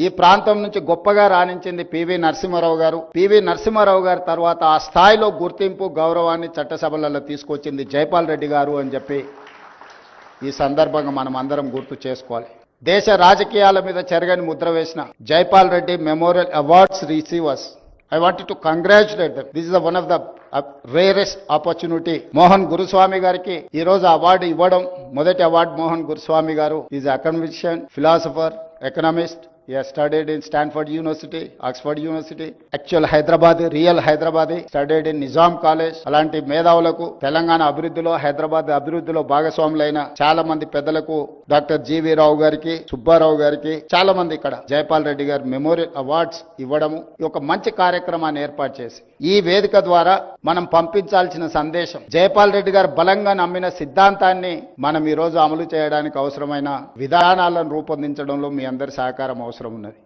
ఈ ప్రాంతం నుంచి గొప్పగా రాణించింది పివి నరసింహారావు గారు. పివి నరసింహారావు గారి తర్వాత ఆ స్థాయిలో గుర్తింపు గౌరవాన్ని చట్టసభలలో తీసుకొచ్చింది జైపాల్ రెడ్డి గారు అని చెప్పి ఈ సందర్భంగా మనం అందరం గుర్తు చేసుకోవాలి. దేశ రాజకీయాల మీద చెరగని ముద్ర వేసిన Jaipal Reddy memorial awards receivers, I wanted to congratulate them. This is one of the rarest opportunity. Mohan Guruswamy గారికి ఈ రోజు అవార్డు ఇవ్వడం, మొదటి అవార్డు మోహన్ గురుస్వామి గారు is academician, philosopher, economist. He has studied in Stanford University, Oxford University. Actual Hyderabadi, real Hyderabadi. Studied in Nizam College. అలాంటి మేధావులకు తెలంగాణ అభివృద్ధిలో, హైదరాబాద్ అభివృద్ధిలో భాగస్వాములైన చాలా మంది పెద్దలకు, డాక్టర్ జీవీ రావు గారికి, సుబ్బారావు గారికి, చాలా మంది ఇక్కడ జైపాల్ రెడ్డి గారు మెమోరియల్ అవార్డ్స్ ఇవ్వడము ఒక మంచి కార్యక్రమాన్ని ఏర్పాటు చేసి ఈ వేదిక ద్వారా మనం పంపించాల్సిన సందేశం, జైపాల్ రెడ్డి గారు బలంగా నమ్మిన సిద్ధాంతాన్ని మనం ఈ రోజు అమలు చేయడానికి అవసరమైన విధానాలను రూపొందించడంలో మీ అందరి సహకారం అవసరం ఉన్నది.